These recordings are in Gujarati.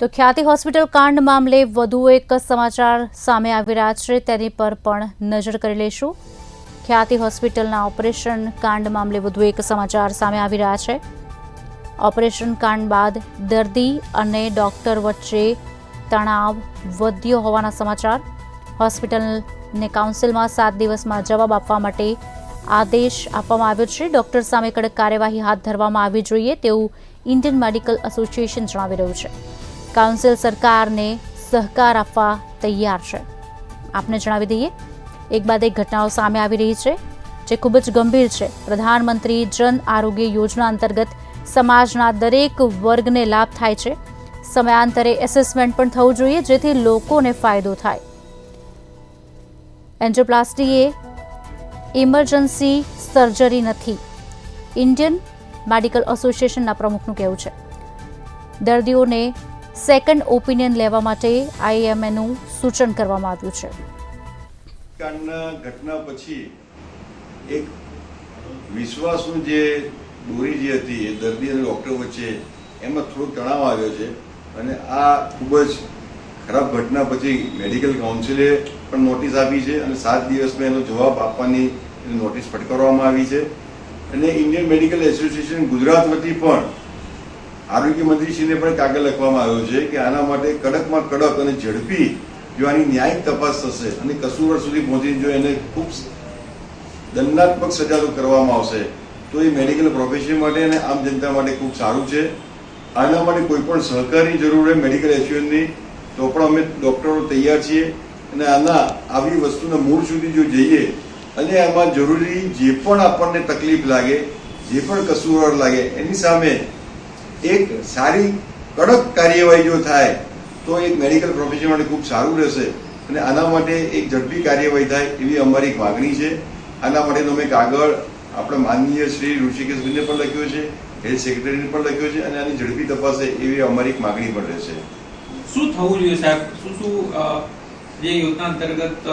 તો ખ્યાતિ હોસ્પિટલ કાંડ મામલે વધુ એક સમાચાર સામે આવી રહ્યા છે, તેની પર પણ નજર કરી લઈશું। ખ્યાતિ હોસ્પિટલના ઓપરેશન કાંડ મામલે વધુ એક સમાચાર સામે આવી રહ્યા છે। ઓપરેશન કાંડ બાદ દર્દી અને ડોક્ટર વચ્ચે તણાવ વધ્યો હોવાના સમાચાર। હોસ્પિટલને કાઉન્સિલમાં 7 દિવસમાં જવાબ આપવા માટે આદેશ આપવામાં આવ્યો છે। ડોક્ટર સામે કડક કાર્યવાહી હાથ ધરવામાં આવવી જોઈએ તેવું ઇન્ડિયન મેડિકલ એસોસિએશન જણાવી રહ્યું છે। કાઉન્સિલ સરકારને સહકાર આપવા તૈયાર છે। આપને જણાવી દઈએ, એક બાદ એક ઘટનાઓ સામે આવી રહી છે જે ખૂબ જ ગંભીર છે। પ્રધાનમંત્રી જન આરોગ્ય યોજના અંતર્ગત સમાજના દરેક વર્ગને લાભ થાય છે। સમયાંતરે એસેસમેન્ટ પણ થવું જોઈએ જેથી લોકોને ફાયદો થાય। એન્જિયોપ્લાસ્ટી એ ઇમરજન્સી સર્જરી નથી, ઇન્ડિયન મેડિકલ એસોસિએશનના પ્રમુખનું કહેવું છે। દર્દીઓને સેકન્ડ ઓપિનિયન લેવા માટે આઈએમએનું સૂચન કરવામાં આવ્યું છે। ઘટના પછી એક વિશ્વાસનું જે દોરી જે હતી એ દર્દી અને ડૉક્ટર વચ્ચે એમાં થોડો તણાવ આવ્યો છે અને આ ખૂબ જ ખરાબ ઘટના પછી મેડિકલ કાઉન્સિલે પણ નોટિસ આપી છે અને 7 દિવસમાં એનો જવાબ આપવાની નોટિસ ફટકારવામાં આવી છે। અને ઇન્ડિયન મેડિકલ એસોસિએશન ગુજરાત વતી પણ આરોગ્ય મંત્રીશ્રીને પણ કાગળ લખવામાં આવ્યો છે કે આના માટે કડકમાં કડક અને ઝડપી જો આની ન્યાયિક તપાસ થશે અને કસૂરવાર સુધી પહોંચીને જો એને ખૂબ દંડાત્મક સજા કરવામાં આવશે તો એ મેડિકલ પ્રોફેશન માટે અને આમ જનતા માટે ખૂબ સારું છે। આના માટે કોઈ પણ સહકારની જરૂર હોય મેડિકલ એસોસિએશનની તો પણ અમે ડૉક્ટરો તૈયાર છીએ અને આવી વસ્તુના મૂળ સુધી જો જઈએ અને આમાં જરૂરી જે પણ આપણને તકલીફ લાગે, જે પણ કસૂરવાર લાગે એની સામે એક સારી કડક કાર્યવાહી જો થાય તો એક મેડિકલ પ્રોફેશન માટે ખૂબ સારું રહેશે અને આના માટે એક ઝડપી કાર્યવાહી થાય એવી અમારી એક માગણી છે। આના માટેનો અમે કાગળ આપણે માનનીય શ્રી ઋષિકેશભાઈને પણ લખ્યો છે, હેલ્થ સેક્રેટરીને પણ લખ્યો છે અને આની ઝડપી તપાસે એવી અમારી એક માગણી પણ રહેશે। શું થવું જોઈએ સાહેબ? શું જે યોજના અંતર્ગત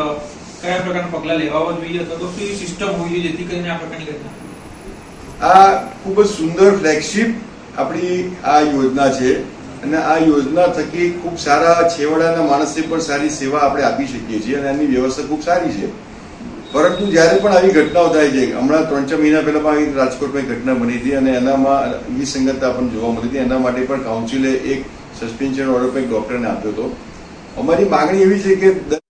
કયા પ્રકારના પગલાં લેવા જોઈએ અથવા તો શું સિસ્ટમ હોવી જોઈએ જેથી કરીને આ પ્રકારની ઘટના? આ ખૂબ જ સુંદર ફ્લેગશિપ આપણી આ યોજના છે અને આ યોજના થકી ખૂબ સારા છેવાડાના માણસને પણ સારી સેવા આપણે આપી શકીએ છીએ અને આની વ્યવસ્થા ખૂબ સારી છે। પરંતુ જ્યારે પણ આવી ઘટનાઓ થાય છે, હમણાં 3-4 મહિના પહેલા આવી રાજકોટમાં ઘટના બની હતી અને એનામાં વિસંગતતા પણ જોવા મળી હતી। એના માટે પણ કાઉન્સિલે એક સસ્પેન્શન ઓર્ડર પણ એક ડૉક્ટરને આપ્યો હતો। અમારી માગણી એવી છે કે